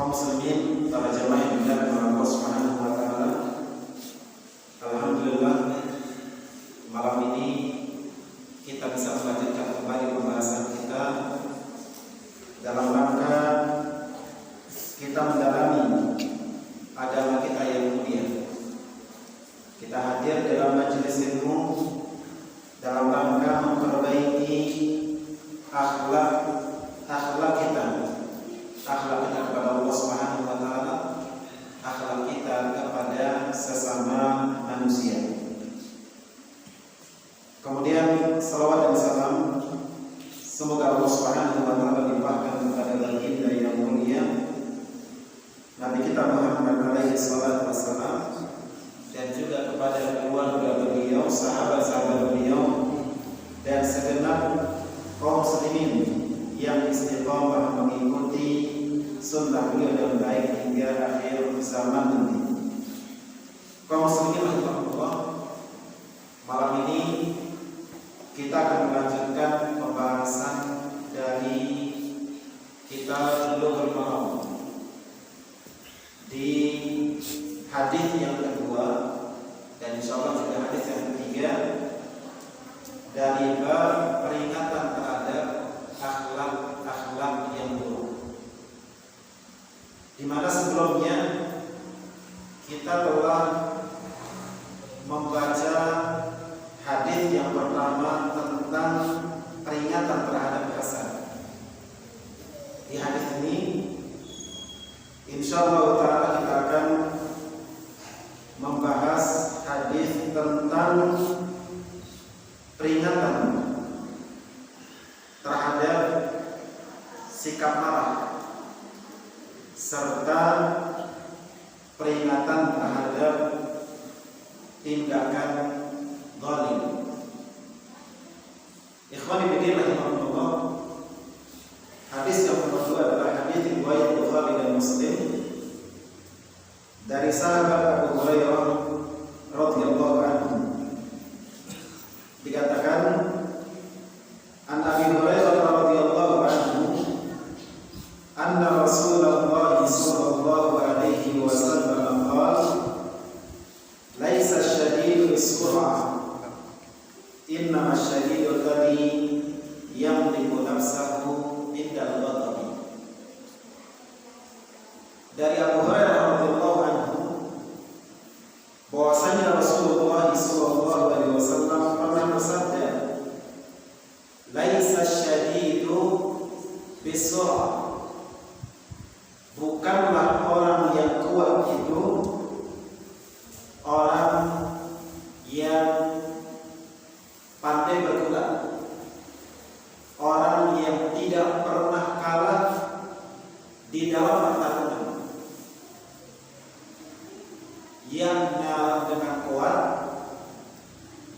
kaum muslimin, para jamaah yang dimuliakan oleh Allah Subhanahu wa taala. Alhamdulillah, malam ini kita bisa melanjutkan kembali pembahasan kita dalam rangka kita mendalami agama kita yang mulia. Kita hadir dalam majelis ilmu dalam rangka memperbaiki akhlak kita kepada Allah Subhanahu wa taala, akhlak kita kepada sesama manusia. Kemudian salawat dan salam semoga Allah Subhanahu wa taala limpahkan kepada baginda yang mulia Nabi kita Muhammad alaihi salatu wassalam, dan juga kepada keluarga beliau, sahabat-sahabat beliau, dan segenap kaum muslimin yang istiqamah mengikuti sunnah beliau dengan baik hingga akhir zaman nanti. Kaum muslimin rahimahullah, malam ini kita akan melanjutkan pembahasan dari kitab Bulughul Maram di hadis yang kedua dan insyaallah juga hadis yang ketiga dari bab peringatan terhadap akhlak yang buruk, di mana sebelumnya kita telah membaca hadis yang pertama tentang peringatan terhadap hasad. Di hadis ini insyaallah taala kita akan membahas hadis tentang peringatan terhadap sikap marah serta peringatan terhadap tindakan zalim. Ikhwani fillah rahimahullah, hadis yang kedua adalah hadis riwayat Bukhari dan Muslim dari sahabat Abu Hurairah radhiyallahu anhu. Dikatakan an Abi Hurairah radhiyallahu anhu anna Rasulullah sallallahu alaihi wasallam qala laisa asy-syadidu bis-sur'ah innama asy-syadidu alladhi yamliku nafsahu inda al-ghadab. Dari Abu Hurairah radhiyallahu anhu bahwasanya Rasulullah sallallahu alaihi wasallam pernah bersabda, laisa asy-syadidu bis-sur'ah, bukanlah orang yang kuat itu orang yang pandai bergulat, orang yang tidak pernah kalah di dalam pertarungan, yang dengan kuat,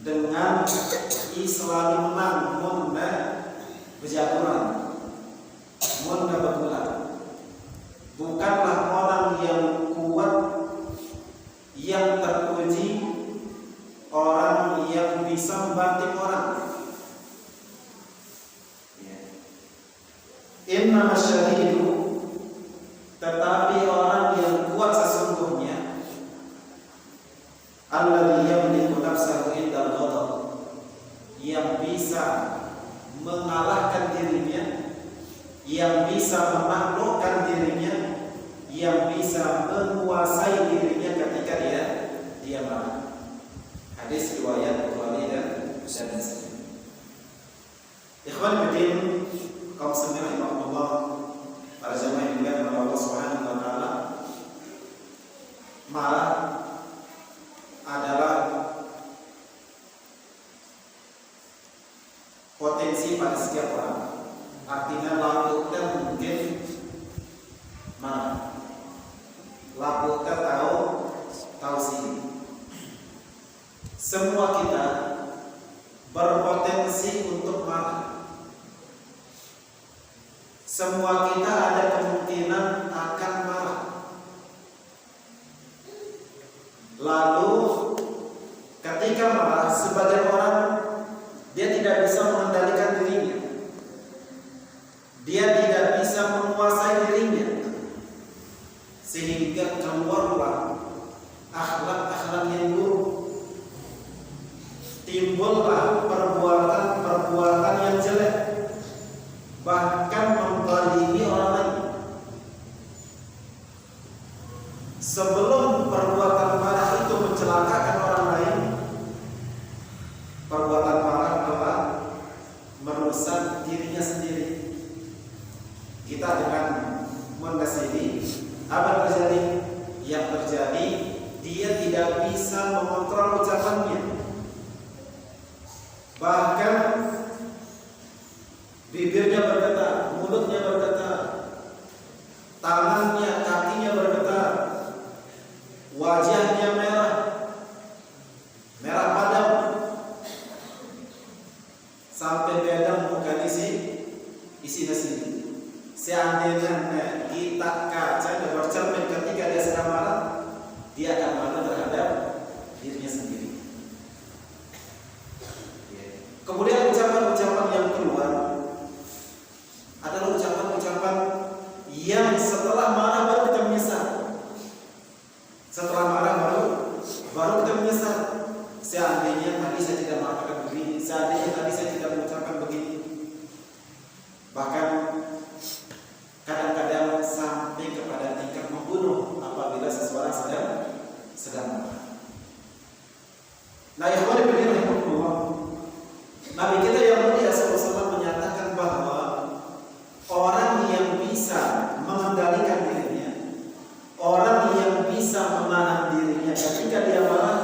dengan selalu menang, munda berjagoan, munda bergulat. Bukanlah orang yang kuat, yang terpuji, orang yang bisa membanting orang. Inna masyadidu, tetapi orang yang kuat sesungguhnya alladzi yamliku nafsahu inda al-ghadab, yang bisa mengalahkan dirinya, yang bisa menaklukkan dirinya, yang bisa menguasai dirinya ketika dia marah. Hadis riwayat Bukhari dan Muslim. Ikhwan fillah, kaum muslimin rahimahullah, para jamaah yang dimuliakan oleh Allah Subhanahu wa taala, marah adalah potensi pada setiap orang. Artinya lakukan mungkin marah, lakukan tahu sini. Semua kita berpotensi untuk marah. Semua kita ada kemungkinan akan marah. Lalu ketika marah, sebagian orang dia tidak bisa mengendalikan dirinya, dia tidak bisa menguasai dirinya. sehingga keluarlah akhlak-akhlak yang buruk, timbullah perbuatan-perbuatan yang jelek, bahkan menzalimi orang lain. Sebelum perbuatan marah itu mencelakakan orang lain, perbuatan marah adalah merusak dirinya sendiri. Kita dengan mendasari apa yang terjadi? Yang terjadi, dia tidak bisa mengontrol ucapannya. Bahkan bibirnya bergetar, mulutnya bergetar, tangannya, kakinya bergetar, wajahnya merah padam, sampai bedang muka isi nasi. Seandainya kita kaca dan bercermin ketika dia sedang marah, dia akan marah terhadap dirinya sendiri. Kemudian ucapan-ucapan yang keluar adalah ucapan-ucapan yang setelah marah baru kita menyesal. Setelah marah baru kita menyesal. Seandainya tadi saya tidak mengatakan begini, seandainya tadi saya tidak mengucapkan begini. Bahkan kadang-kadang sampai kepada tingkat membunuh apabila seseorang sedang marah. Nah, ikhwan fillah rahimahullah, Nabi kita yang mulia SAW menyatakan bahwa orang yang bisa mengendalikan dirinya, orang yang bisa menahan dirinya ketika dia marah,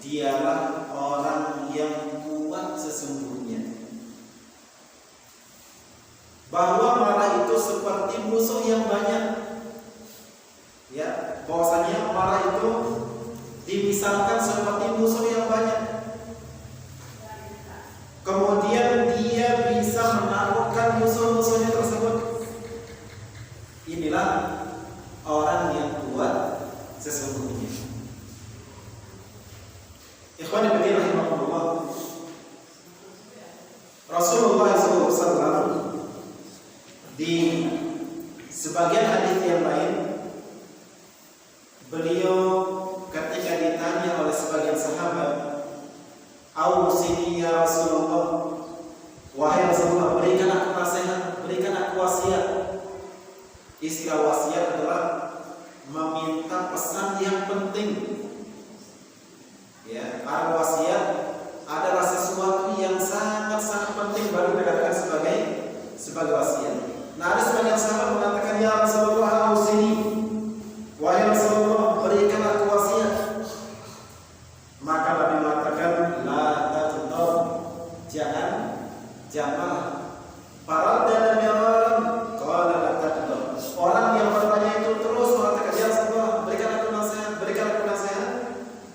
dialah orang yang kuat sesungguhnya. Bahwa marah itu seperti musuh yang banyak. Ya, bahwasanya marah itu dimisalkan seperti musuh yang banyak. Kemudian dia bisa menaklukkan musuh-musuhnya tersebut. Inilah orang yang kuat sesungguhnya. Ikhwan fillah rahimahullah, Rasulullah SAW di sebagian hadis yang lain, beliau ketika ditanya oleh sebagian sahabat, "Ausini ya Rasulullah," wahai Rasulullah, berikan aku nasihat, berikan aku wasiat. Istilah wasiat adalah meminta pesan yang penting. Ya, arti wasiat adalah sesuatu yang sangat-sangat penting baru dikatakan sebagai wasiat. Nah, ada sebagian sahabat mengatakan, "Ya Rasulullah, ausini," wahai Rasulullah, berikan aku wasiat. Maka Nabi mengatakan, "La tatudor," janganlah. Para dan miraran, qala la tatudor. Orang yang bertanya itu terus mengatakan, "Ya Rasulullah, berikan aku nasihat, berikan aku nasihat."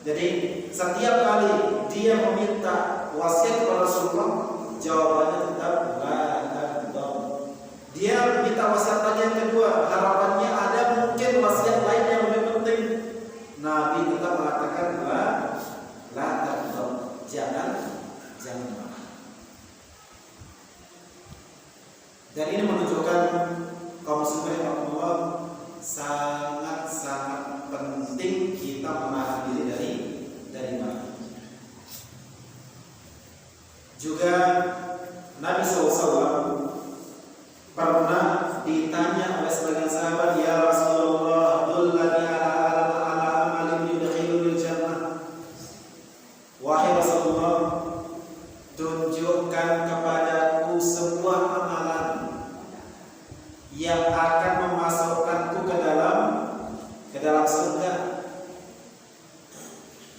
Jadi setiap kali dia meminta wasiat kepada Rasulullah, jawabannya tetap la tatudor. Dia minta wasiat lagi yang kedua, harapannya ada mungkin wasiat lain yang lebih penting. Nabi tetap mengatakan la tatudor, jangan marah. Dan ini menunjukkan kaum muslimin Allah sangat-sangat penting kita menahan diri dari marah. Juga Nabi SAW pernah ditanya oleh sebagian sahabat, "Ya Rasulullah, dullani ala amalin yudkhilul jannah." Wahai Rasulullah, tunjukkan kepadaku sebuah amalan yang akan memasukkanku ke dalam surga.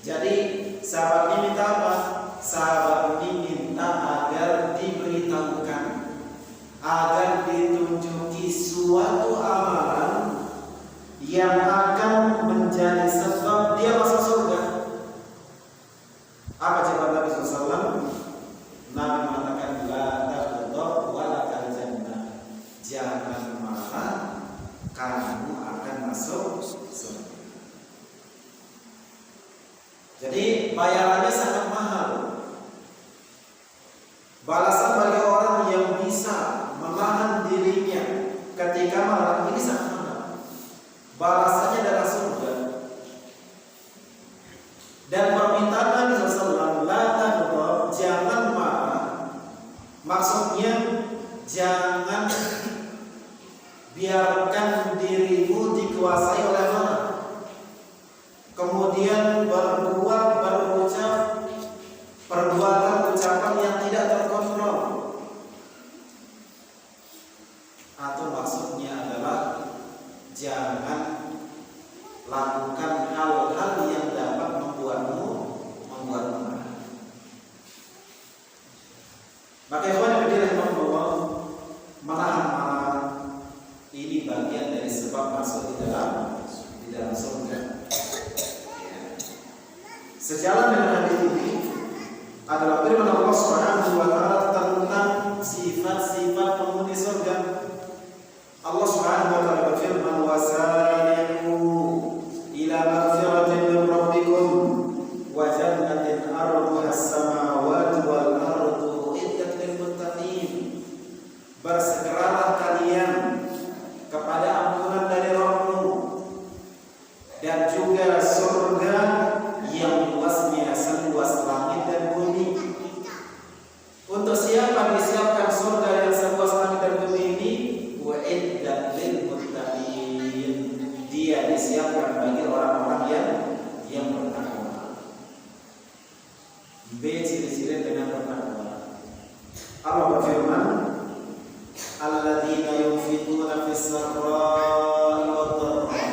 Jadi sahabat ini minta apa? Sahabat ini minta agar diberitahukan, agar ditunjuki suatu amalan yang akan menjadi sebab dia masuk surga. Apa jawaban Nabi SAW? Nabi mengatakan, "La taghdab wa la jannah." Jangan marah, kamu akan masuk surga. Jadi bayarannya sangat mahal. Balasan bagi orang yang bisa menahan dirinya ketika marah ini sangat mahal. Balasannya biarkan dirimu dikuasai oleh marah. Kemudian berucap perbuatan ucapan yang tidak terkontrol. Atau maksudnya adalah jangan lakukan hal-hal yang dapat membuatmu marah. Maka ikhwan fillah rahimahullah, menahan marah ini bagian dari sebab masuk di dalam surga. Sejalan dengan hadis ini adalah firman Allah Subhanahu wa taala tentang sifat-sifat penghuni surga. Allah Subhanahu wa taala berfirman, "Wasari'u ila maghfiratin min rabbikum wa jannatin 'arduha as-samawati wal ardu uiddat lil muttaqin." Bersegeralah kalian kepada ampunan dari Rabbmu dan juga surga yang luasnya seluas langit dan bumi. Untuk siapa disiapkan surga yang seluas langit dan bumi ini? Uiddat lil muttaqin. Dia disiapkan bagi orang-orang yang bertakwa. B, ciri-ciri dengan bertakwa. Allah berfirman, alladzina yunfiquna fis sarra'i wad dharra,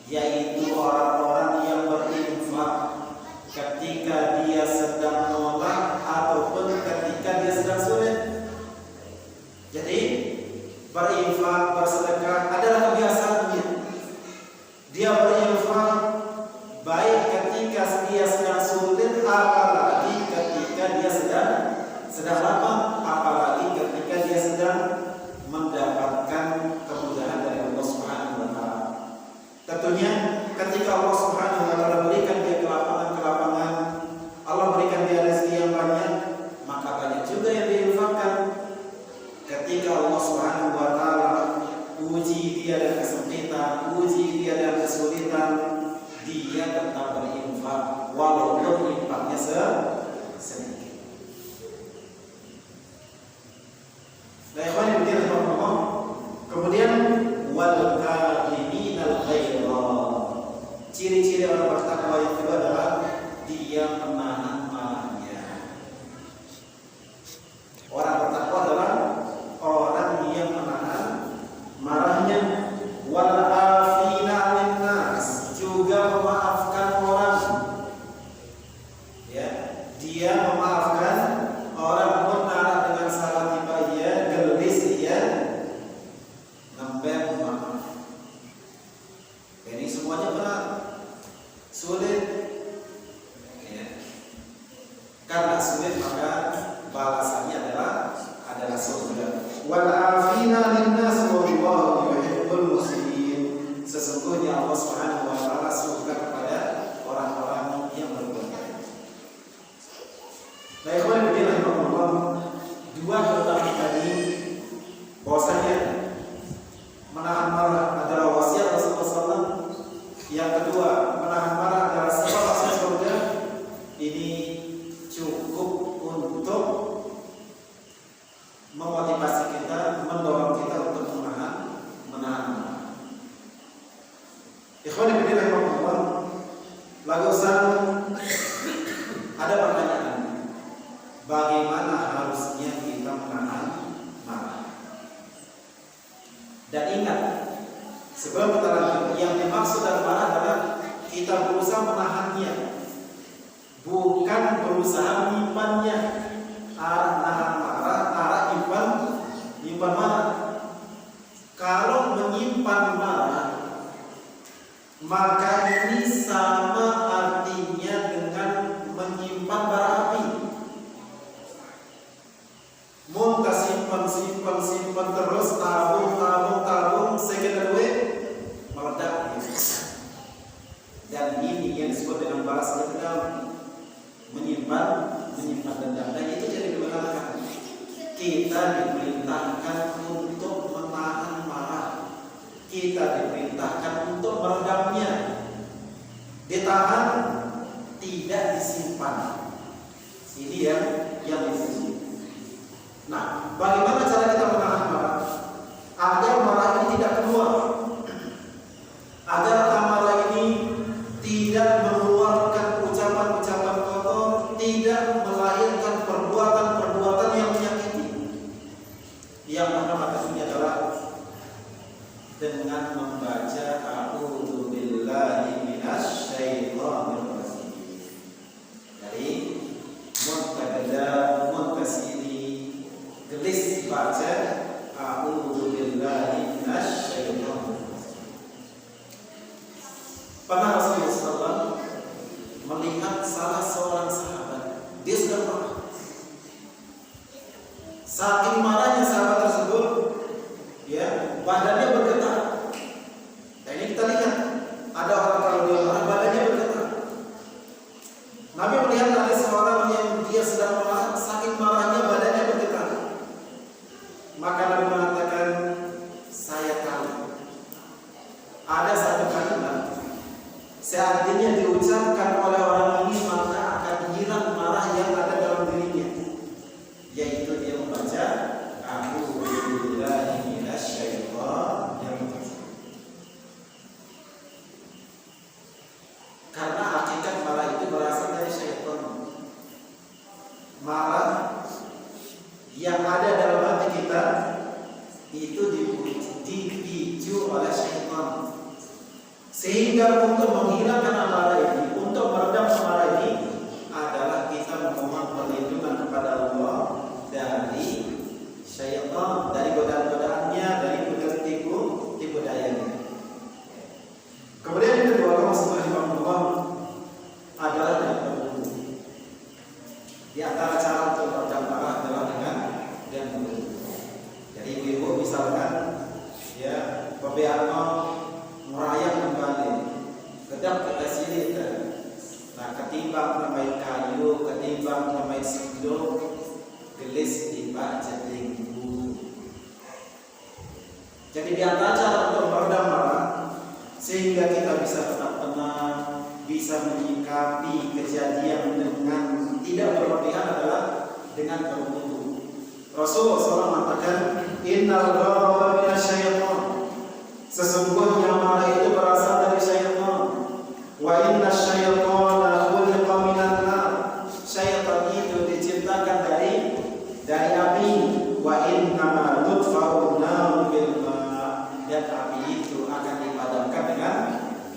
yaitu orang-orang yang berinfak ketika dia sedang nolak ataupun ketika dia sedang sulit. Jadi berinfak, bersedekah adalah kebiasaannya. Dia berinfak baik ketika dia sedang sulit, apalagi ketika dia sedang lapang, apalagi ketika dia sedang mendapatkan kemudahan dari Allah Subhanahu wa taala. Tentunya ketika Allah Subhanahu wa taala berikan dia kelapangan, Allah berikan dia rezeki yang banyak, maka banyak juga yang diinfakkan. Ketika Allah Subhanahu wa taala uji dia dengan kesempitan, uji dia dengan kesulitan, dia tetap berinfak walaupun infaknya sedikit. Kemudian wal kadhiminal ghaidha. Ciri-ciri orang bertakwa yang kedua adalah dia menahan marahnya. Orang bertakwa adalah orang yang menahan marahnya. Wal afina 'anil nas, juga memaafkan orang. Ya, dia memaafkan orang pun marah dengan salah tiba ia, gelis ia, nembel maaf. Ini semuanya benar. Sulit. Ya. Karena sulit maka balasannya adalah surga. Wal afina linnas wallahu yuhibbul muslimin. Sesungguhnya Allah Subhanahu wa taala suka kepada orang-orang yang berbuat baik. Baik, Allah, dua pertama tadi bahwasanya menahan marah adalah wasiat Rasulullah SAW. Yang kedua, menahan marah adalah sebab masuk surga. Ini cukup untuk memotivasi kita, mendorong kita untuk menahan marah. Ikhwan fillah rahimahullah, lagusan ada pertanyaan, bagaimana harusnya kita menahan marah? Dan ingat, sebelum kita lanjut, yang dimaksud dari marah adalah kita berusaha menahannya, bukan berusaha menyimpannya. Nahan marah, nyimpan marah. Kalau menyimpan marah, maka ini sama artinya dengan menyimpan bara api. Mun simpan terus, tabung sehingga meledak. Dan ini yang disebut dengan balas dendam, menyimpan dendam. Dan itu jadi dibenarkan. Kita diperintahkan untuk menahan marah. Kita diperintahkan untuk meredamnya. Ditahan, tidak disimpan. Ini yang dipuji. Nah, bagaimana cara kita menahan marah? Agar marah badannya bergetar. Nah ini kita lihat, ada orang kalau dia marah badannya bergetar. Nabi melihat ada seorang yang dia sedang marah, saking marahnya badannya bergetar. Maka Nabi mengatakan, saya tahu ada satu kalimat seandainya diucapkan oleh orang ini maka akan hilang marah yang ada dalam dirinya, yaitu dia membaca a'udzu billahi minasyaitonir rajim. Karena hakikat marah itu berasal dari syaitan. Marah yang ada dalam hati kita itu dipicu oleh syaitan. Sehingga untuk menghilangkan amarah ini, untuk meredam amarah ini adalah kita memohon perlindungan kepada Allah dari syaitan, dari godaan-godaannya, dari tipu dayanya. Kemudian yang kedua, Allah adalah dengan berwudu. Di antara cara untuk meredam amarah adalah dengan berwudu. Jadi ibu misalkan ya PBANO merayap kembali, kedap kita sini. Nah, ketimbang namai kayu, ketimbang namai sendok, gelis tiba jadi wudu. Jadi di antara cara untuk meredam marah sehingga kita bisa tetap tenang, bisa menyikapi kejadian dengan tidak berlebihan adalah dengan berwudu. Rasulullah SAW mengatakan, innal ghadaba minasyaiton. Sesungguhnya marah itu berasal dari syaitan. Wa inna syaitana khuliqa minan nar. Syaitan itu diciptakan dari api. Wa inna ma tudfa'u nar bil ma. Dan api itu akan dipadamkan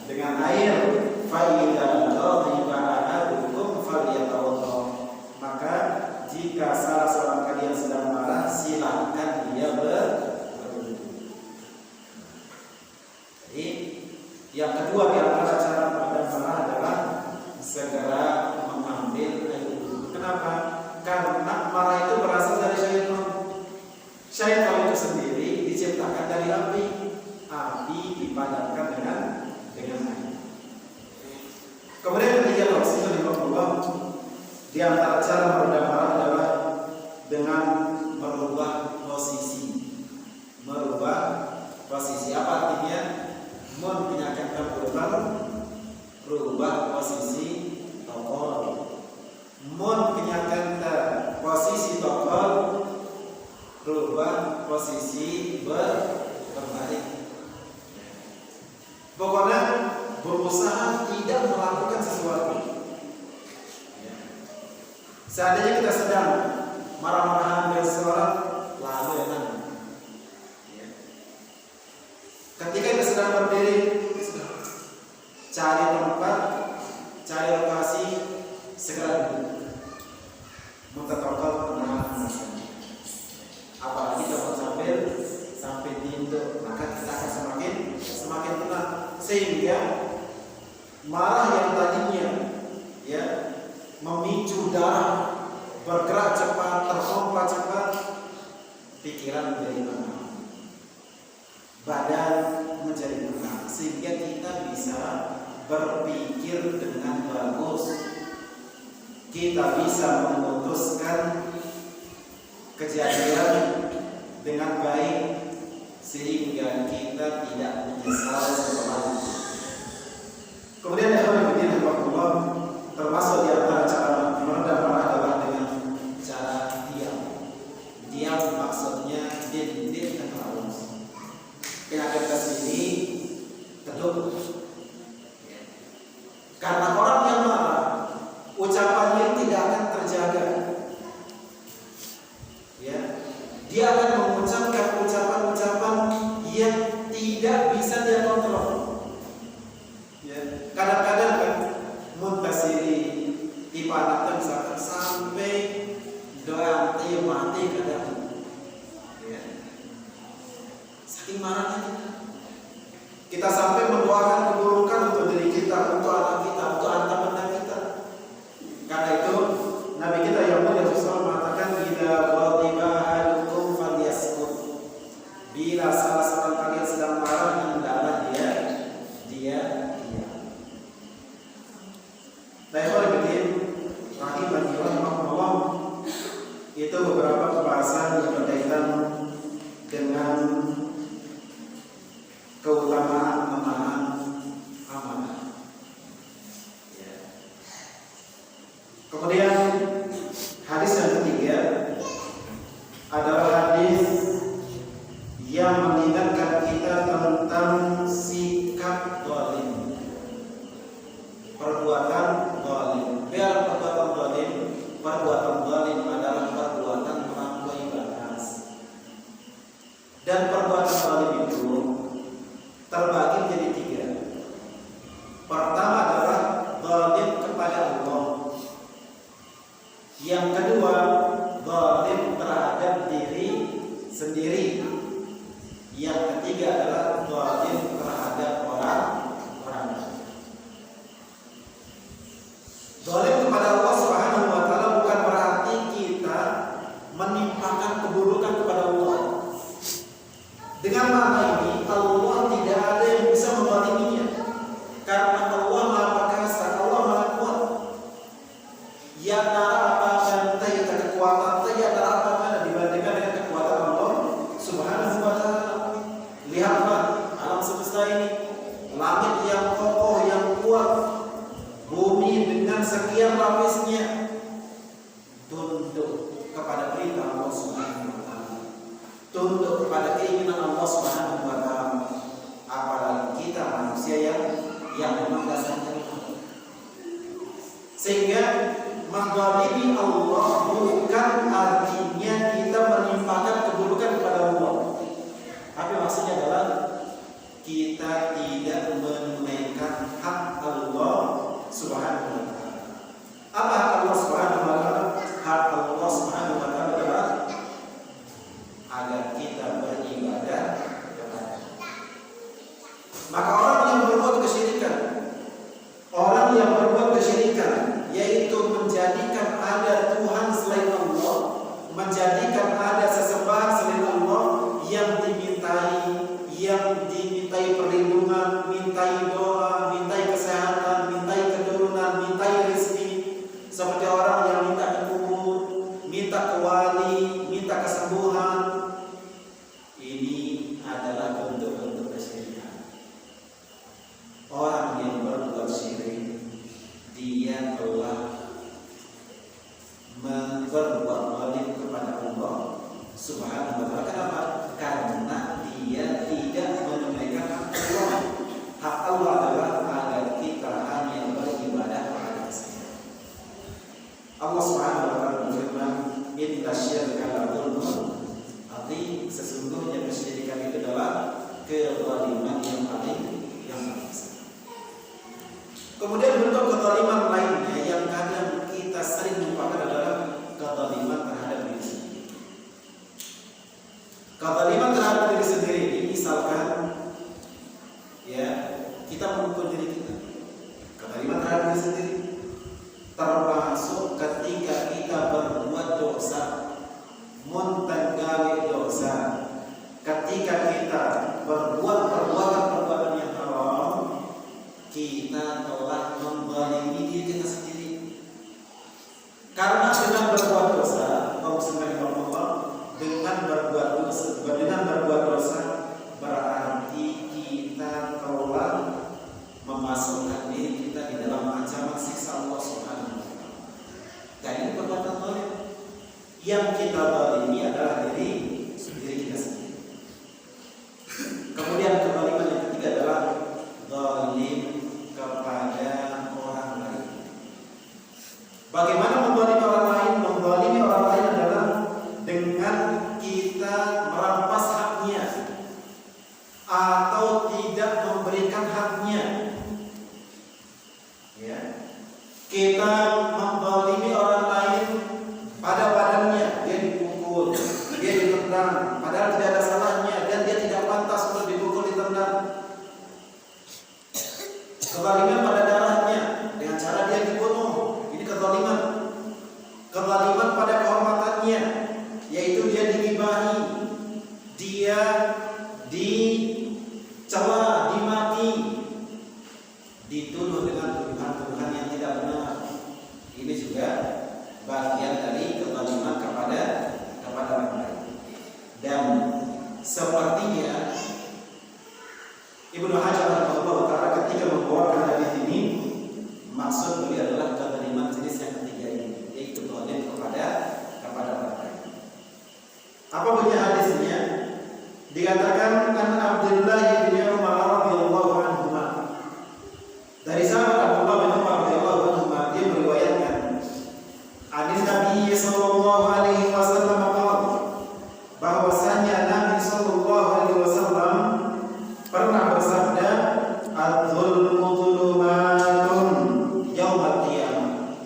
dengan air. Fa idza ghadiba ahadukum falyatawadda. Maka jika salah seorang kalian sedang marah, silakan dia Jadi yang kedua di antara cara meredam marah adalah segera mengambil air wudu. Kenapa? Karena marah itu berasal dari syaitan. Syaitan itu sendiri diciptakan dari api. Api dipadamkan dengan air. Kemudian ketiga Rasulullah di antara cara meredam marah adalah dengan merubah posisi. Merubah posisi apa artinya? Mun penyakan terputar, rubah posisi tokol. Mun penyakan posisi tokol, rubah posisi berbalik. Pokoknya berusaha tidak melakukan sesuatu. Seandainya kita sedang marah-marahan dengan seorang, lalu ya ketika kita sedang berdiri, cari tempat, cari lokasi, segera duduk. Mutatokal menahan rasanya. Apalagi kalau sampai tidur, maka kita akan semakin tenang. Sehingga marah yang tadinya ya memicu darah bergerak cepat, terpompa cepat, pikiran menjadi tenang. Badan menjadi tenang sehingga kita bisa berpikir dengan bagus. Kita bisa memutuskan kejadian dengan baik sehingga kita tidak menyesal setelah itu. Kemudian Allah termasuk di antara cara meredam marah adalah dengan cara diam. Diam maksudnya diam terus. Yang ada sini teduh. Karena orang yang marah, ucapannya tidak akan terjaga. Ya, dia akan mengucapkan ucapan-ucapan yang tidak bisa dia kontrol. Ya, kadang-kadang kan muntasiri tipe anak misalkan sampai doa mati kadang. Ya. Saking marahnya kita sampai mendoakan keburukan untuk diri kita, untuk anak kita, untuk anak benda kita. Karena itu Nabi kita yang mulia Rasulullah mengatakan, "Idza ghadiba ahadukum falyaskut." Bila salah seorang kalian sedang marah, hendaklah dia. Rahimahullah, itu beberapa pembahasan yang berkaitan dengan keutamaan menahan amanah. Kemudian hadis yang ketiga adalah hadis yang mengingatkan kita tentang sikap zalim, perbuatan zalim. Biar perbuatan zalim adalah perbuatan melampaui batas. Dan perbuatan zalim itu terbagi menjadi tiga. Pertama adalah zalim kepada Allah. Yang kedua, zalim terhadap diri sendiri. Yang ketiga adalah zalim terhadap orang. Zalim kepada Allah Subhanahu wa taala bukan berarti kita menimpakan keburukan kepada Allah. Dengan makna ini, Allah tidak ada yang bisa menzaliminya. Karena Allah Maha Perkasa, Allah Maha Kuat. Ya apa kekuatan, tiada apa dibandingkan dengan kekuatan Allah Subhanahu wa taala. Lihatlah alam semesta ini, langit yang kokoh, yang kuat, bumi dengan sekian lapisnya, tunduk kepada perintah Allah Subhanahu wa taala, tunduk kepada keinginan Allah Subhanahu wa taala. Apalagi kita manusia yang memang dasarnya lemah. Sehingga menzalimi Allah bukan artinya kita menimpakan keburukan kepada Allah. Tapi maksudnya adalah kita tidak menunaikan hak Allah Subhanahu wa taala. Apa hak Allah Subhanahu wa taala? Hak Allah Subhanahu wa taala adalah agar kita beribadah kepada. Maka orang yang berbuat kesyirikan, yaitu menjadikan ada Tuhan selain Allah, menjadikan ada sesembahan selain Allah yang dimintai perlindungan, mintai doa, mintai kesehatan, mintai keturunan, mintai rezeki, seperti orang yang minta ke kubur, minta ke wali, minta kesembuhan. Ini adalah bentuk-bentuk kesyirikan. Orang yang berbuat syirik, dia telah berbuat zalim kepada Allah Subhanahu wa taala. Kenapa? Karena dia tidak menunaikan hak Allah. Hak Allah adalah agar kita hanya beribadah kepada Dia. Allah Subhanahu wa taala berfirman, "Inna syirka la dzulmun adzim." Sesungguhnya kesyirikan itu adalah kezaliman yang paling besar. Kemudian bentuk kezaliman lainnya yang kadang kita sering lupakan adalah kezaliman terhadap diri sendiri. Kezaliman terhadap diri sendiri ini misalkan kita mengukur diri kita. Kezaliman terhadap diri sendiri termasuk ketika kita berbuat dosa, muntagawi dosa. Ketika kita berbuat perbuatan yang haram, kita telah menzalimi diri kita sendiri. Karena dengan berbuat dosa, dengan berbuat dosa berarti kita telah memasukkan diri kita di dalam ancaman siksa Allah Subhanahu wa taala. Dan ini perbuatan zalim. Yang kita zalimi adalah diri kita sendiri. Kemudian kezaliman yang ketiga adalah zalim kepada orang lain. Bagaimana menzalimi orang lain? Menzalimi orang lain adalah dengan kita merampas haknya atau tidak memberikan haknya. Kita menzalimi orang lain pada badannya, dia dipukul, dia ditendang, padahal tidak ada salahnya dan dia tidak pantas untuk dipukul, ditendang. Kezaliman pada darahnya dengan cara dia dibunuh, ini kezaliman. Kezaliman pada kehormatannya, yaitu dia digibahi, dia dicela, dimaki, dituduh dengan tuduhan-tuduhan yang tidak benar. Ini juga bagian dari kezaliman kepada orang lain. Dan sepertinya Ibnu Hajar rahimahullah taala ketika membawakan hadis ini, maksud beliau adalah kezaliman jenis yang ketiga ini, yaitu zalim kepada orang lain. Apa bunyi hadisnya? Dikatakan an Abdullah bin Umar radhiyallahu anhu, dari sahabat Abdullah bin Umar radhiyallahu anhu, dia meriwayatkan hadis Nabi sallallahu alaihi wasallam bahwasanya Nabi sallallahu alaihi wasallam pernah bersabda, "Adzulmu dzulumatun yaumal qiyamah."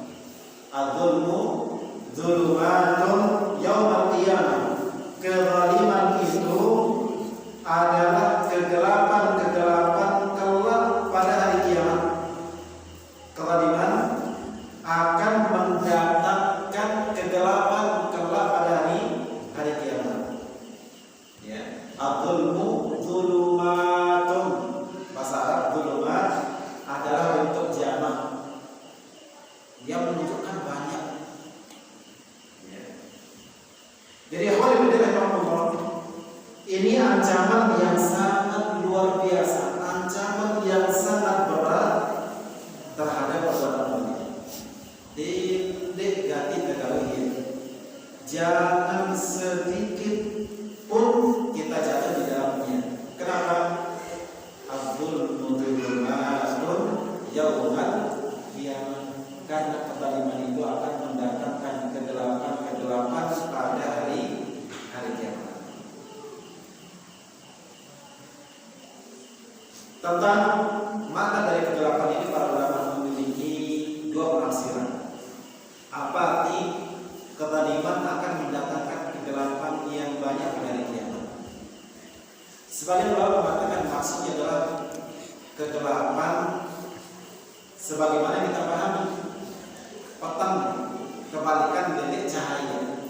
Adzulmu dzulumatun yaumal qiyamah. Kezaliman itu adalah kegelapan-kegelapan kelak pada hari kiamat. Kezaliman akan mendatangkan kegelapan kelak pada hari kiamat. Ya, adzulmu dzulumatun. Bahasa Arab dzulumat adalah bentuk jamak. Dia menunjukkan banyak. Ya. Jadi ini ancaman yang sangat luar biasa, ancaman yang sangat berat terhadap perbuatan ini. Tidak ganti kekalian. Jangan sedikit pun kita jatuh di dalamnya. Kenapa? Abdul mudhulumatun yaumal qiyamah. Karena kezaliman itu akan mendatangkan kegelapan-kegelapan pada hari kiamat. Tentang makna dari kegelapan ini, para ulama memiliki dua penafsiran. Apa arti kezaliman akan mendatangkan kegelapan yang banyak pada hari kiamat? Sebagian ulama mengatakan maksudnya adalah kegelapan sebagaimana kita pahami petang kebalikan dari cahaya,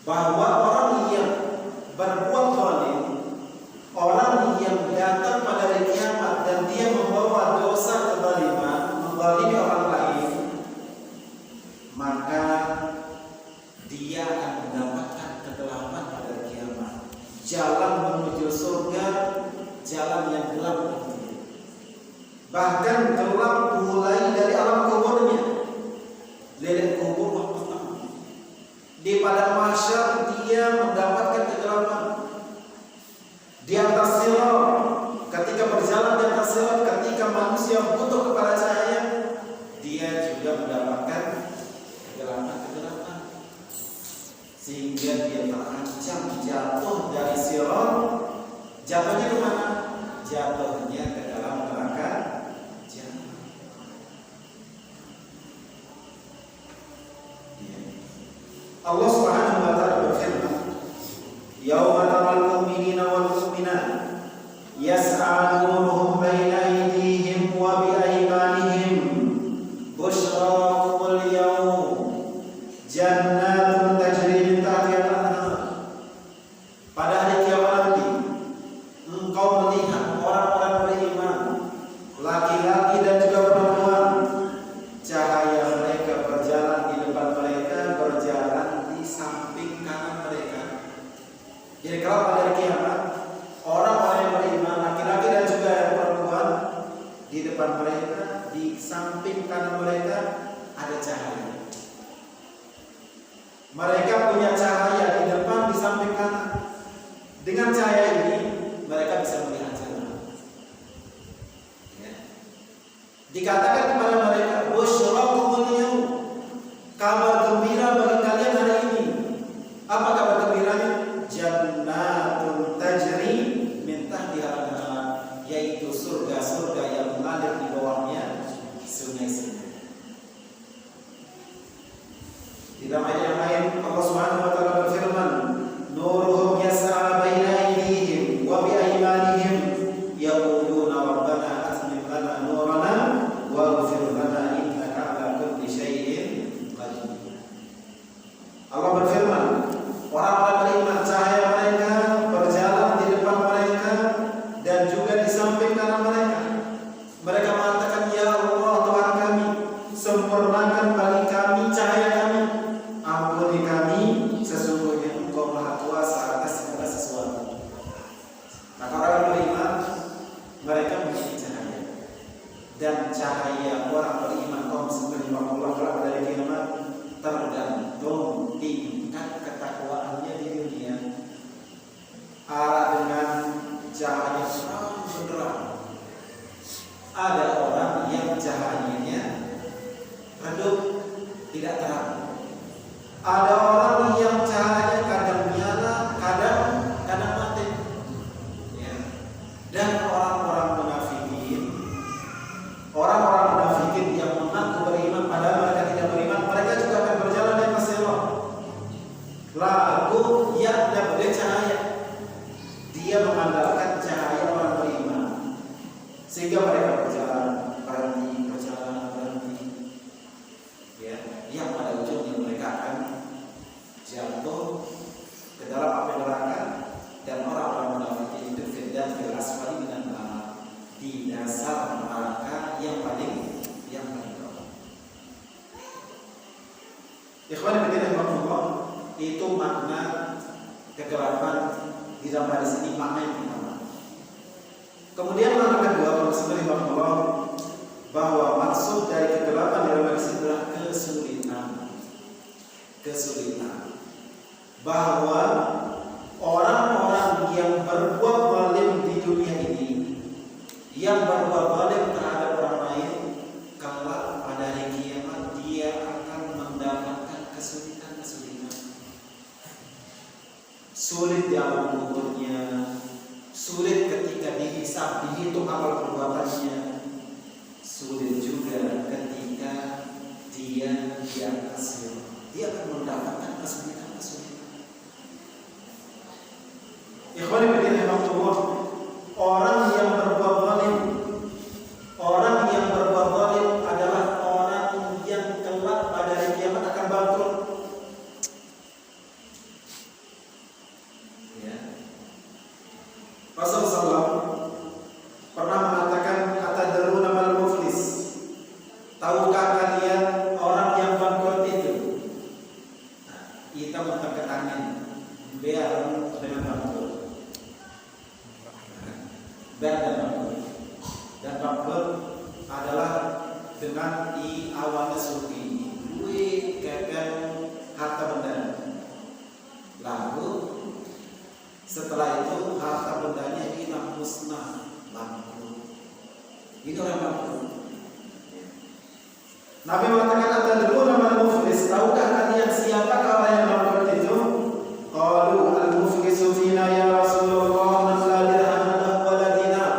bahwa orang yang berbuat zalim, orang yang datang pada hari kiamat dan dia membawa dosa kezaliman, menzalimi orang lain, maka dia akan mendapatkan kegelapan pada hari kiamat. Jalan menuju surga, jalan yang gelap. Bahkan gelap mulai dari alam kuburnya. Dari kubur pertama. Di padang mahsyar dia mendapatkan kegelapan. Di atas sirat, ketika berjalan di atas sirat, ketika manusia butuh kepada cahaya, dia juga mendapatkan kegelapan. Sehingga dia terancam jatuh dari sirat. Jatuhnya ke mana? Jatuhnya ke dalam neraka jahanam. Allah Subhanahu wa taala berfirman, "Yauma taral mu'minina wal mu'minat yas'a nuruhum baina aydihim wa bi aymanihim bushrakumul yawm jannatun tajri min tahtiha al-anhar." Pada hari kiamat nanti engkau melihat orang-orang beriman, laki-laki dan juga perempuan, cahaya mereka berjalan di depan mereka, berjalan di samping kanan mereka. Jadi kalau pada hari kiamat, orang-orang yang beriman, laki-laki dan juga perempuan, di depan mereka, di samping kanan mereka ada cahaya. Mereka punya cahaya di depan, di samping kanan. Dengan cahaya ini mereka bisa melihat jalan. Ya. Dikatakan kepada mereka, "Busyrakumul yawm." Kabar gembira bagi kalian hari ini. Apa kabar gembiranya? Jannatun tajri min tahtiha al-anhar, yaitu surga-surga yang mengalir di bawahnya sungai-sungai. Di dalam ayat yang lain Allah Subhanahu wa taala berfirman, "Nuruhum yas'a baina aydihim wa bi aymanihim yaquluna rabbana atmim lana nurana waghfir arah dengan cahaya terang benderang. Ada orang yang cahayanya redup, tidak terang. Ada orang yang cahayanya kadang nyala, kadang mati. Ya. Dan orang-orang munafikin yang mengaku beriman padahal mereka tidak beriman, mereka juga akan berjalan di atas Allah. Lalu yang dapat cahaya, dia mengandalkan cahaya orang beriman, sehingga mereka berjalan berhenti. Ya, yang pada ujungnya mereka akan jatuh ke dalam api neraka, dan orang-orang munafik itu fil asfali minan nar, di dasar neraka yang paling bawah. Ikhwan fillah rahimahullah, itu makna kegelapan di dalam hadis ini, makna yang pertama. Kemudian makna kedua, rahimahullah, bahwa maksud dari kegelapan di dalam hadis ini adalah kesulitan. Bahwa orang-orang yang berbuat zalim di dunia ini, yang berbuat zalim terhadap orang lain, kelak pada hari kiamat dia akan mendapatkan kesulitan. Sulit di alam kuburnya, sulit ketika dihisab, dihitung amal perbuatannya, sulit juga ketika dia di atas sirat. Dia akan mendapatkan kesulitan. Ikhwan fillah, orang yang berbuat zalim adalah orang yang kelak pada hari kiamat akan bangkrut. Ya. Rasulullah SAW pernah mengatakan, atadruna mal muflis? Tahukah kalian orang yang bangkrut itu? Nah, kita mengangkat tangan biar dengan bangkrut. Dan bangkrut adalah dengan awalnya sufi, duit, kepeng, harta benda. Lalu setelah itu harta bendanya hilang, musnah, bangkrut. Itu orang bangkrut. Nabi mengatakan, atadruna mal muflis? Tahukah kalian siapakah orang yang bangkrut itu? Qalu al-muflisu fina ya Rasulullah man la dirham lahu wa la dinar.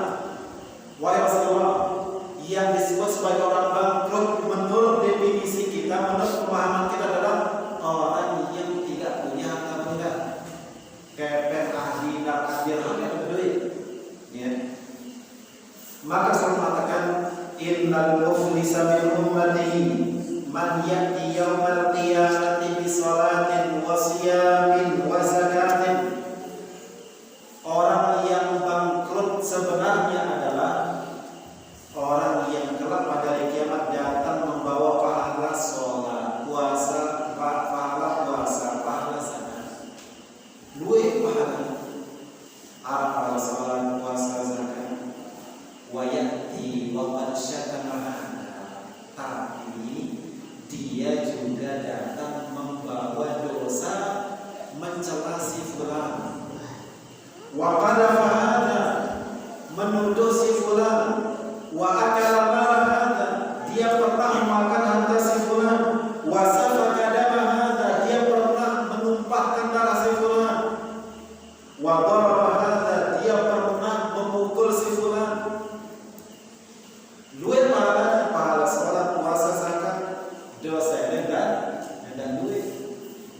Wahai Rasulullah, yang disebut sebagai orang bangkrut menurut definisi kita, menurut pemahaman kita adalah orang yang tidak punya harta benda, kepeng, dinar, dirham, yang duit. Ya. Maka saya mengatakan, innal muflisa min ummati man ya'ti yaumal qiyamati bi salatin wa siyamin wa zakatin. Orang yang bangkrut sebenarnya adalah orang yang kelak pada hari kiamat datang membawa pahala sholat, puasa, pahala zakat. Duit pahala, pahala sholat, puasa, zakat. Wa ya'ti wa qad syatama, tapi dia juga datang membawa dosa, mencela si fulan. Wa qadhafa hadha, menuduh si fulan. Wa akala mal hadha, dia pernah makan harta si fulan. Wa safaka dama hadha, dia pernah menumpahkan darah si fulan. Wa daraba hadha, dia pernah memukul si fulan. Duit pahala sholat, puasa, zakat. Dosa dan duit,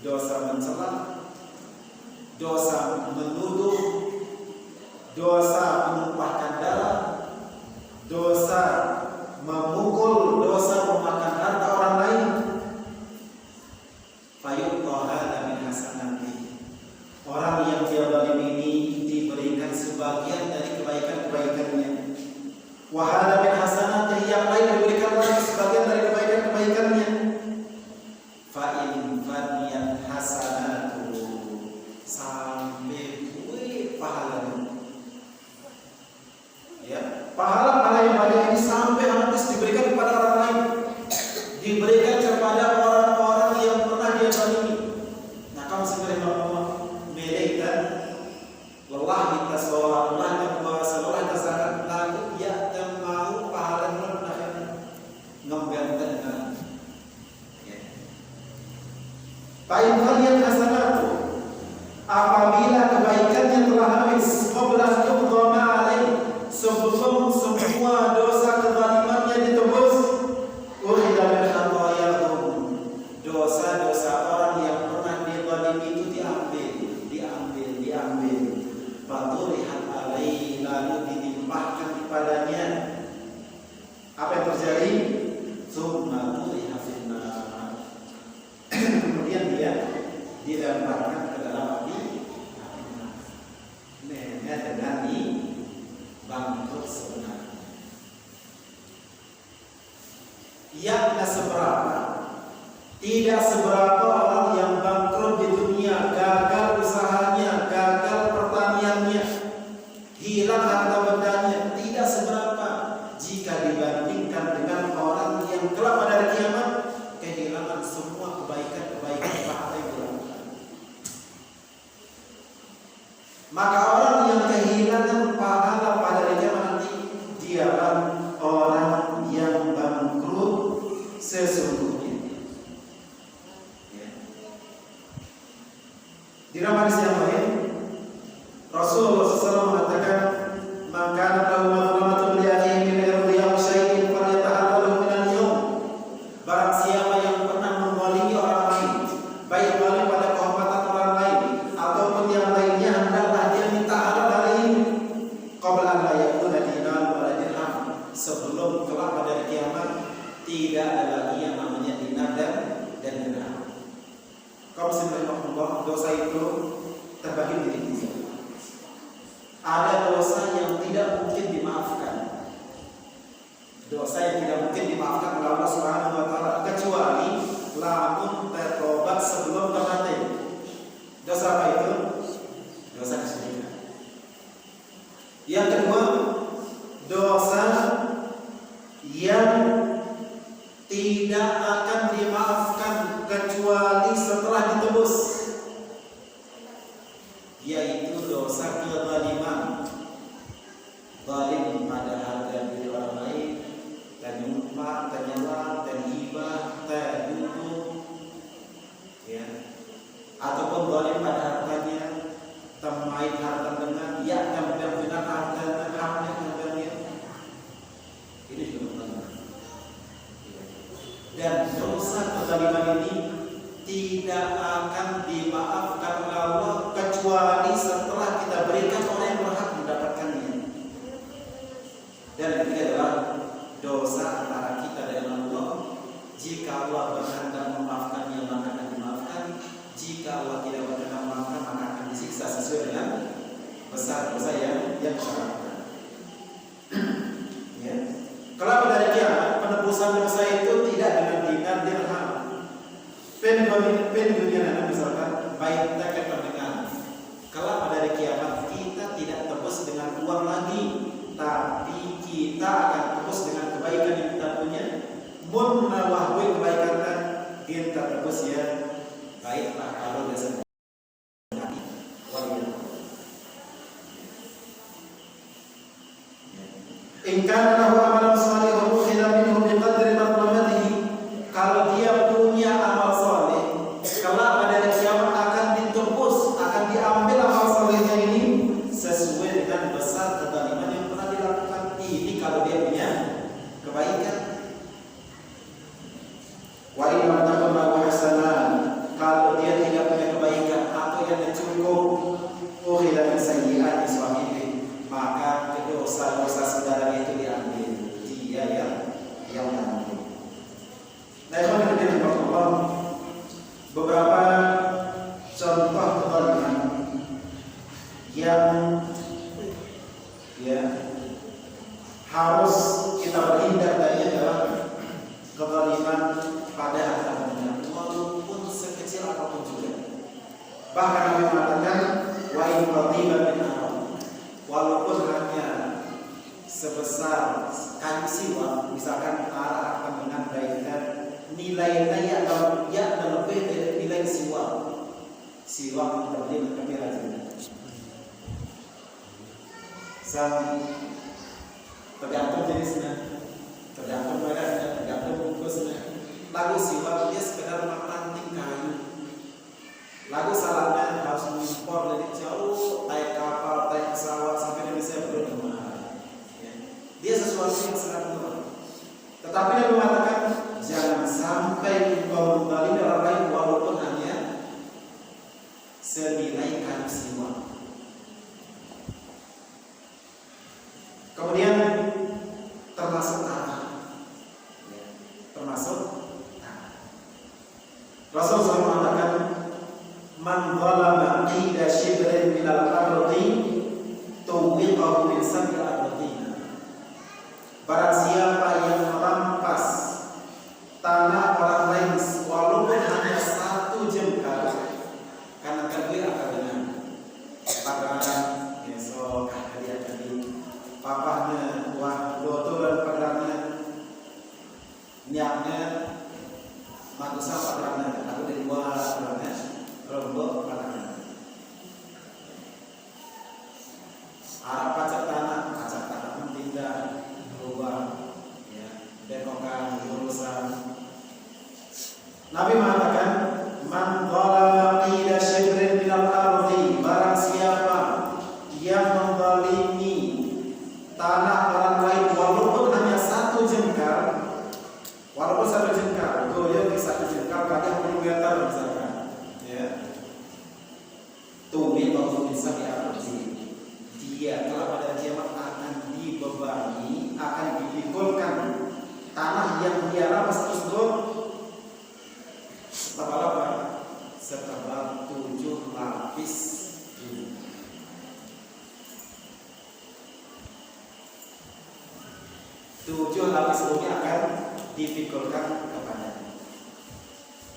dosa mencela, dosa menuduh, dosa menumpahkan darah, dosa memukul, dosa memakan harta orang lain. Fayuqaha min hasanati, orang yang dia zalim ini diberikan sebagian dari kebaikan-kebaikannya. Wa hada min hasanati, yang lain diberikan lagi sebagian dari kebaikan-kebaikannya. Fa in faniyat hasanatu, sampai pahala. Ya, pahala yang banyak ini sampai habis diberikan kepada orang lain, diberikan kepada orang-orang yang pernah dia zalimi. Nah, kamu sebenarnya mau melek dan lelah ada sholat, ada puasa, ada zakat, lalu ya dan mau pahala rendah ngembangkan. Baik kalian hasanatu, apabila kebaikannya telah habis, qabla yuqdama alaih, sebelum semua dosa kezalimannya ditebus, ukhidha min khatayahum, dosa-dosa orang yang pernah dizalimi itu diambil, faturihat alaih, lalu dilimpahkan kepadanya. Apa yang terjadi? Tsumma turiha finnar, kemudian dia dilemparkan ke dalam api. Nenek dengan bangkrut sebenarnya. Yang seberapa? Tidak seberapa orang yang bangkrut di dunia, gagal usahanya, gagal pertaniannya, hilang harta bendanya, tidak seberapa jika dibandingkan dengan orang yang kelak pada hari kiamat kehilangan semua kebaikan-kebaikan pahala yang dilakukan. Maka orang yang kehilangan pahala pada hari kiamat nanti, dialah orang yang bangkrut sesungguhnya. Di dalam hadis yang lain, Rasulullah SAW mengatakan, "Maka lahu mazlamatun li akhihi min irdihi aw syai'in falyatahallalhu min al-yawm." Barang siapa yang pernah menzalimi orang lain, baik zalim pada kehormatan orang lain ataupun yang lainnya, hendaklah dia minta halal hari ini, qabla an la yakuna dinar wala dirham, sebelum kelak pada hari kiamat tidak ada lagi yang namanya dinar dan dirham. Kaum muslimin rahimahullah, dosa itu terbagi menjadi tiga. Ada dosa yang tidak mungkin dimaafkan. Dosa yang tidak mungkin dimaafkan oleh Allah Subhanahu wa taala kecuali lamun bertobat sebelum mati. Dosa apa itu? Dosa kesyirikan. Yang kedua, dosa yang tidak akan dimaafkan kecuali setelah ditebus, yaitu dosa kezaliman. Zalim pada harga diri orang lain, menyumpah, menyerang, menghibah, menuduh, ya, ataupun zalim pada hartanya, temai harta dengan, ya, dan benar harta haknya. Ini juga benar. Dan dosa kezaliman ini tidak akan dimaafkan oleh Allah kecuali setelah kita berikan orang yang berhak mendapatkannya. Dan yang ketiga adalah dosa antara kita dengan Allah. Jika Allah berkehendak memaafkannya, maka akan dimaafkan. Jika Allah tidak berkehendak memaafkan, maka akan disiksa sesuai dengan besar dosa yang dilakukan. Ya. Kalau pada kiamat penebusan dosa itu tidak dengan dinar dirham. Pen dunia nanti misalkan baik kita dengan. Kalau pada hari kiamat kita tidak tebus dengan uang lagi, tapi kita akan tebus dengan kebaikan yang kita punya. Mun nawahwi kebaikan kita tebus ya. Baiklah kalau dasar ingkar lahu amalan salih ukhidha minhu biqadri madlamatihi. Kalau dia punya amal saleh, kelak pada hari kiamat akan ditebus, akan diambil amal salehnya ini sesuai dengan besar kezaliman yang pernah dilakukan. Ini kalau dia punya kebaikan. Wa in lam takun lahu hasanah, kalau dia tidak punya kebaikan atau yang cukup, ukhidha min sayyi'ati sahibihi, maka dosa-dosa saudaranya itu diambil, dia yang menanggung. Nah, Allah, beberapa contoh kezaliman yang harus kita berhindar dari adalah kezaliman pada harta benda, walaupun sekecil apapun juga. Bahkan Nabi mengatakan, wa in qadiban min haram, walaupun hanya sebesar kayu siwak, misalkan arah akan mengandaikan nilainya yang lebih dari nilai siwak terbeli dengan kamera juga. tergantung jenisnya, tergantung mereknya, tergantung bungkusnya. Lagu siwak dia sekedar memantik kayu. Lagu salahnya harus mengimpor dari jauh, naik kapal, naik pesawat sampai Indonesia belum mahal. Ya. Dia sesuatu yang sangat murah. Tetapi dia mengatakan jangan sampai engkau menggali orang lain walaupun hanya senilai kayu siwak. Kemudian termasuk tanah, ya, termasuk tanah. Rasulullah mengatakan, "Man zalama qida shibrin minal ardi, tuwiqahu min sab'i ardina." Barang siapa yang merampas tanah orang lain walaupun hanya 1 jengkal, karena kedua akan benar. Padaran besok hadiah tadi. Papahnya, wah, dotoran padarnya, niatnya, manusia padarnya, aku dari luar padarnya, rombok padarnya. Arab pacak tanah tidak berubah, ya, dekokan, urusan. Nabi mengatakan, man zalama qida shibrin minal ardi, barang siapa yang menzalimi tanah orang lain walaupun hanya 1 jengkal, walaupun 1 jengkal, goyang di 1 jengkal kadang 10 meter misalkan, ya. Tumi kalau bisa diarti, dia kalau pada kiamat akan dibebani, akan dipikulkan tanah yang dia rampas tersebut setebal 7 lapis bumi. 7 lapis bumi akan dipikulkan kepadanya.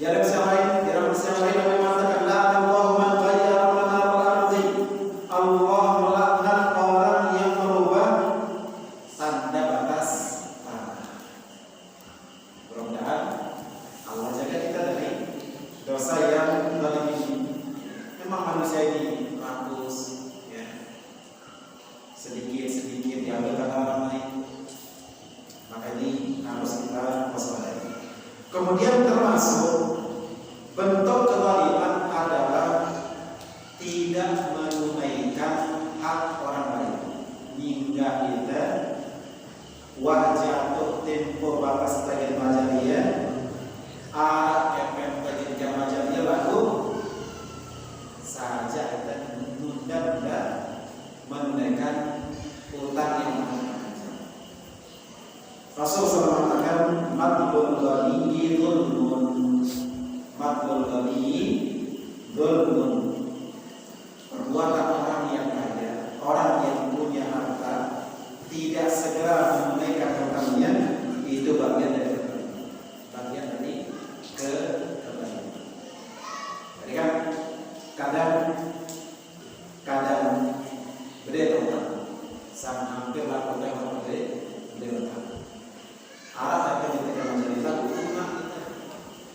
Di dalam yang lain Nabi mengatakan, la Allahu man ghayyara manar al-ardi. Allah melaknat orang yang merubah tanda batas tanah. Mudah-mudahan Allah jaga kita dari dosa yang zalim ini. Memang manusia ini rakus, ya. Sedikit diambil tanah orang lain. Maka ini harus kita waspadai. Kemudian termasuk bentuk kezaliman adalah tidak menunaikan hak orang lain. Hingga kita wajah tempo batas bagian majalia, kepem bagian jamajalia lalu saja kita menunda menunaikan utang yang Rasulullah mengatakan matlul ghani dzulmun. Matlul ghani dzulmun. Perbuatan orang yang kaya, orang yang punya harta tidak segera menunaikan hutangnya, itu bagian dari kezaliman. Bagian dari kezaliman. Jadi kan kadang beda utang. Sama hampir lakukan yang beda utang. Arab akan ditekan mencerita tunang kita,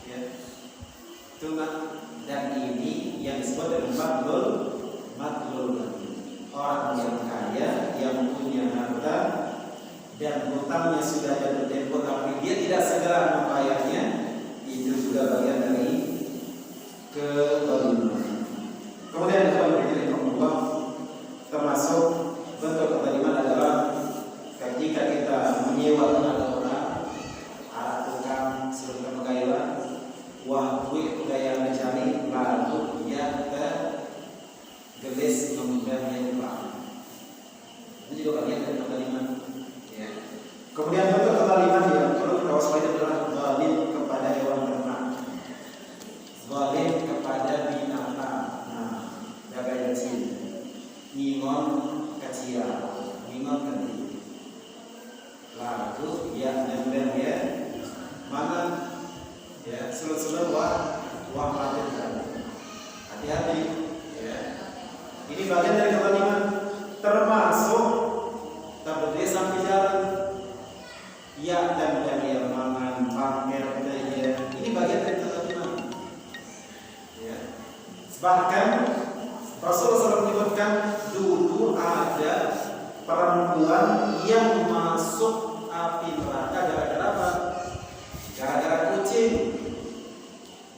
ya, tunang, dan ini yang disebut dengan matlul orang yang kaya yang punya harta dan hutangnya sudah jatuh tempo tapi dia tidak segera membayarnya, itu juga bagian dari kezaliman. Kemudian Allah termasuk bentuk kezaliman adalah ketika kita menyewa tenaga wah, gue gaya mencari lalu dia gelis membayar uang. Itu juga bagian dari kezaliman. Ya. Kemudian bentuk kezaliman yang perlu kita waspadai adalah zalim kepada hewan ternak, zalim kepada binatang. Nah, jaga kecil, ngingon kecil, ngingon kecil. Lalu dia nembel dia mana? Ya, selalu wah melakukan. Hati-hati, ya. Ini bagian dari kezaliman, termasuk perempuan yang masuk api neraka gara-gara apa? Gara-gara kucing.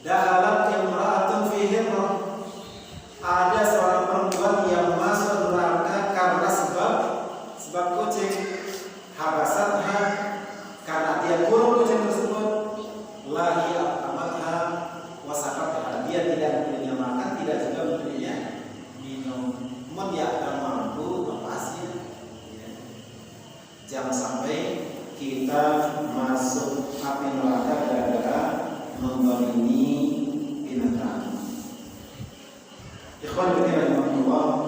Dakhalat imra'atun fi himrah. Ada seorang perempuan yang masuk neraka karena sebab kucing. Habasatha, karena dia kurung kucing tersebut. La hiya amatha wa saqatha. Dia tidak memberinya makan, tidak juga memberinya minum. Namun dia akan mampu melepasnya. Jangan sampai kita masuk api neraka gara-gara menzalimi binatang. Ikhwan fillah,